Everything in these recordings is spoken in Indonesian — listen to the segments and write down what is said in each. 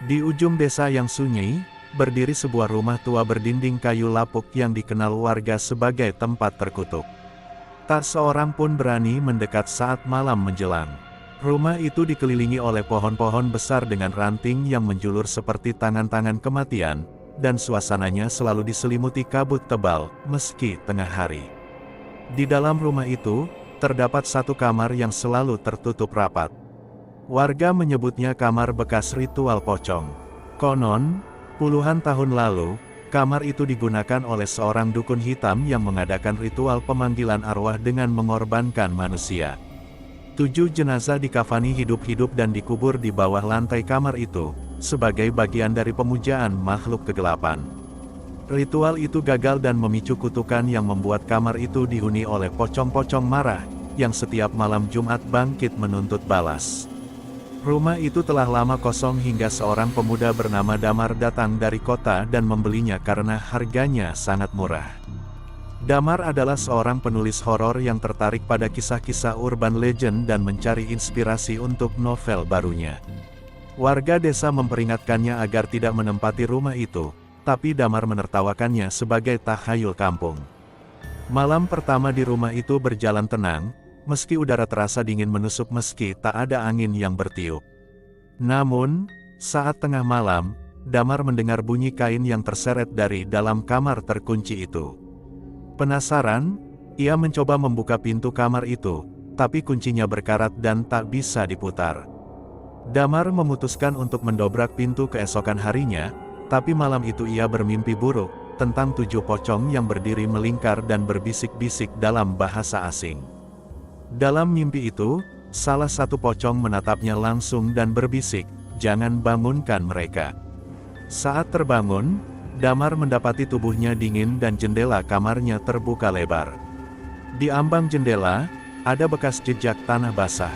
Di ujung desa yang sunyi, berdiri sebuah rumah tua berdinding kayu lapuk yang dikenal warga sebagai tempat terkutuk. Tak seorang pun berani mendekat saat malam menjelang. Rumah itu dikelilingi oleh pohon-pohon besar dengan ranting yang menjulur seperti tangan-tangan kematian, dan suasananya selalu diselimuti kabut tebal, meski tengah hari. Di dalam rumah itu, terdapat satu kamar yang selalu tertutup rapat. Warga menyebutnya kamar bekas ritual pocong. Konon, puluhan tahun lalu, kamar itu digunakan oleh seorang dukun hitam yang mengadakan ritual pemanggilan arwah dengan mengorbankan manusia. 7 jenazah dikafani hidup-hidup dan dikubur di bawah lantai kamar itu, sebagai bagian dari pemujaan makhluk kegelapan. Ritual itu gagal dan memicu kutukan yang membuat kamar itu dihuni oleh pocong-pocong marah, yang setiap malam Jumat bangkit menuntut balas. Rumah itu telah lama kosong hingga seorang pemuda bernama Damar datang dari kota dan membelinya karena harganya sangat murah. Damar adalah seorang penulis horor yang tertarik pada kisah-kisah urban legend dan mencari inspirasi untuk novel barunya. Warga desa memperingatkannya agar tidak menempati rumah itu, tapi Damar menertawakannya sebagai takhayul kampung. Malam pertama di rumah itu berjalan tenang, meski udara terasa dingin menusuk meski tak ada angin yang bertiup. Namun, saat tengah malam, Damar mendengar bunyi kain yang terseret dari dalam kamar terkunci itu. Penasaran, ia mencoba membuka pintu kamar itu, tapi kuncinya berkarat dan tak bisa diputar. Damar memutuskan untuk mendobrak pintu keesokan harinya, tapi malam itu ia bermimpi buruk, tentang 7 pocong yang berdiri melingkar dan berbisik-bisik dalam bahasa asing. Dalam mimpi itu, salah satu pocong menatapnya langsung dan berbisik, "Jangan bangunkan mereka." Saat terbangun, Damar mendapati tubuhnya dingin dan jendela kamarnya terbuka lebar. Di ambang jendela, ada bekas jejak tanah basah.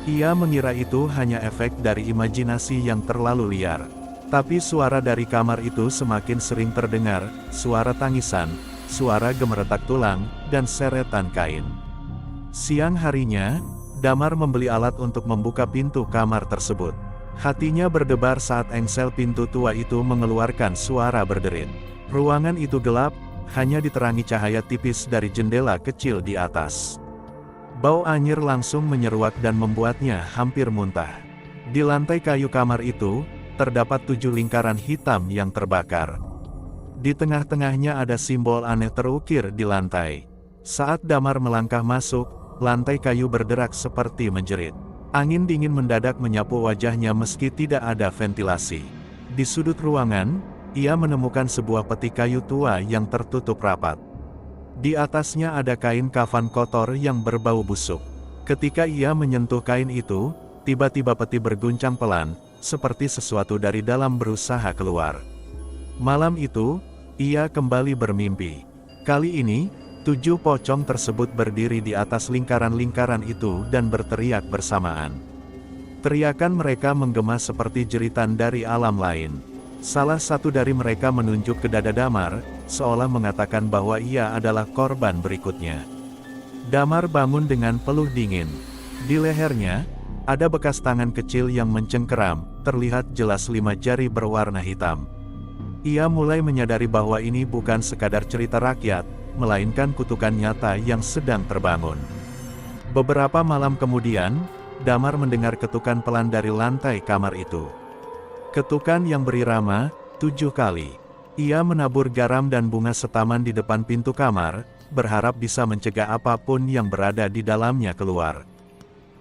Ia mengira itu hanya efek dari imajinasi yang terlalu liar. Tapi suara dari kamar itu semakin sering terdengar, suara tangisan, suara gemeretak tulang, dan seretan kain. Siang harinya, Damar membeli alat untuk membuka pintu kamar tersebut. Hatinya berdebar saat engsel pintu tua itu mengeluarkan suara berderit. Ruangan itu gelap, hanya diterangi cahaya tipis dari jendela kecil di atas. Bau anyir langsung menyeruak dan membuatnya hampir muntah. Di lantai kayu kamar itu, terdapat 7 lingkaran hitam yang terbakar. Di tengah-tengahnya ada simbol aneh terukir di lantai. Saat Damar melangkah masuk, lantai kayu berderak seperti menjerit. Angin dingin mendadak menyapu wajahnya meski tidak ada ventilasi. Di sudut ruangan, ia menemukan sebuah peti kayu tua yang tertutup rapat. Di atasnya ada kain kafan kotor yang berbau busuk. Ketika ia menyentuh kain itu, tiba-tiba peti berguncang pelan, seperti sesuatu dari dalam berusaha keluar. Malam itu, ia kembali bermimpi. Kali ini, 7 pocong tersebut berdiri di atas lingkaran-lingkaran itu dan berteriak bersamaan. Teriakan mereka menggema seperti jeritan dari alam lain. Salah satu dari mereka menunjuk ke dada Damar, seolah mengatakan bahwa ia adalah korban berikutnya. Damar bangun dengan peluh dingin. Di lehernya, ada bekas tangan kecil yang mencengkeram, terlihat jelas 5 jari berwarna hitam. Ia mulai menyadari bahwa ini bukan sekadar cerita rakyat, melainkan kutukan nyata yang sedang terbangun. Beberapa malam kemudian, Damar mendengar ketukan pelan dari lantai kamar itu. Ketukan yang berirama 7 kali. Ia menabur garam dan bunga setaman di depan pintu kamar, berharap bisa mencegah apapun yang berada di dalamnya keluar.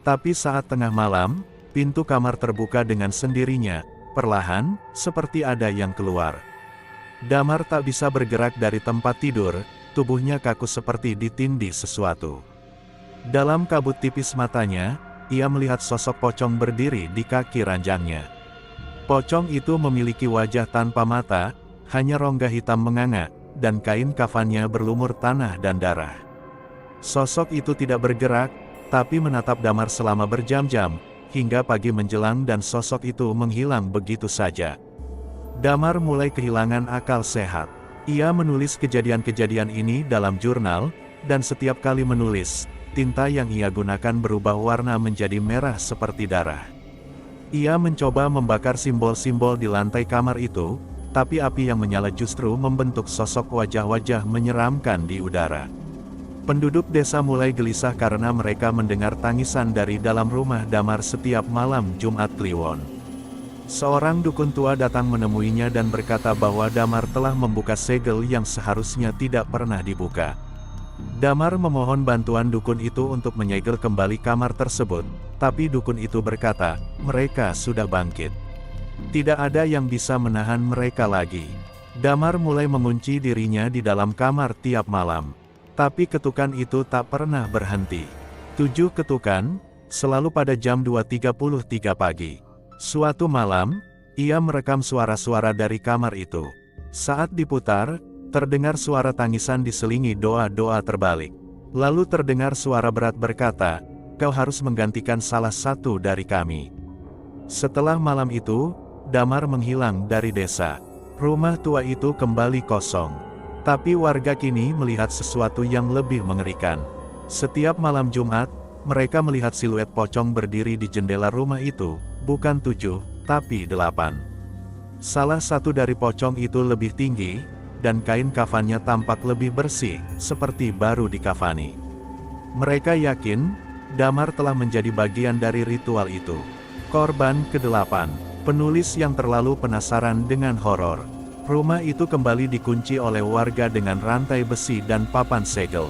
Tapi saat tengah malam, pintu kamar terbuka dengan sendirinya, perlahan, seperti ada yang keluar. Damar tak bisa bergerak dari tempat tidur, tubuhnya kaku seperti ditindih sesuatu. Dalam kabut tipis matanya, ia melihat sosok pocong berdiri di kaki ranjangnya. Pocong itu memiliki wajah tanpa mata, hanya rongga hitam menganga, dan kain kafannya berlumur tanah dan darah. Sosok itu tidak bergerak, tapi menatap Damar selama berjam-jam, hingga pagi menjelang dan sosok itu menghilang begitu saja. Damar mulai kehilangan akal sehat. Ia menulis kejadian-kejadian ini dalam jurnal, dan setiap kali menulis, tinta yang ia gunakan berubah warna menjadi merah seperti darah. Ia mencoba membakar simbol-simbol di lantai kamar itu, tapi api yang menyala justru membentuk sosok wajah-wajah menyeramkan di udara. Penduduk desa mulai gelisah karena mereka mendengar tangisan dari dalam rumah Damar setiap malam Jumat Kliwon. Seorang dukun tua datang menemuinya dan berkata bahwa Damar telah membuka segel yang seharusnya tidak pernah dibuka. Damar memohon bantuan dukun itu untuk menyegel kembali kamar tersebut, tapi dukun itu berkata, mereka sudah bangkit. Tidak ada yang bisa menahan mereka lagi. Damar mulai mengunci dirinya di dalam kamar tiap malam. Tapi ketukan itu tak pernah berhenti. 7 ketukan, selalu pada jam 2.33 pagi. Suatu malam, ia merekam suara-suara dari kamar itu. Saat diputar, terdengar suara tangisan diselingi doa-doa terbalik. Lalu terdengar suara berat berkata, kau harus menggantikan salah satu dari kami. Setelah malam itu, Damar menghilang dari desa. Rumah tua itu kembali kosong. Tapi warga kini melihat sesuatu yang lebih mengerikan. Setiap malam Jumat, mereka melihat siluet pocong berdiri di jendela rumah itu, bukan 7, tapi 8. Salah satu dari pocong itu lebih tinggi, dan kain kafannya tampak lebih bersih, seperti baru dikafani. Mereka yakin, Damar telah menjadi bagian dari ritual itu. Korban ke-8, penulis yang terlalu penasaran dengan horor. Rumah itu kembali dikunci oleh warga dengan rantai besi dan papan segel.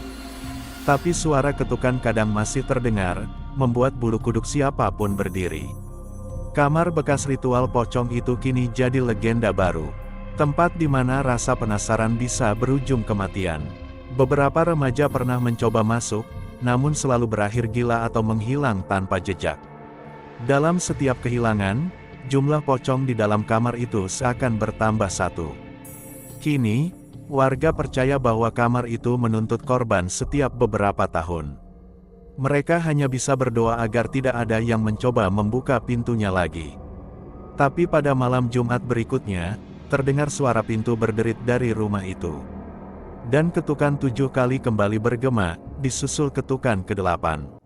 Tapi suara ketukan kadang masih terdengar, membuat bulu kuduk siapapun berdiri. Kamar bekas ritual pocong itu kini jadi legenda baru. Tempat di mana rasa penasaran bisa berujung kematian. Beberapa remaja pernah mencoba masuk, namun selalu berakhir gila atau menghilang tanpa jejak. Dalam setiap kehilangan, jumlah pocong di dalam kamar itu seakan bertambah 1. Kini, warga percaya bahwa kamar itu menuntut korban setiap beberapa tahun. Mereka hanya bisa berdoa agar tidak ada yang mencoba membuka pintunya lagi. Tapi pada malam Jumat berikutnya, terdengar suara pintu berderit dari rumah itu. Dan ketukan 7 kali kembali bergema, disusul ketukan ke-8.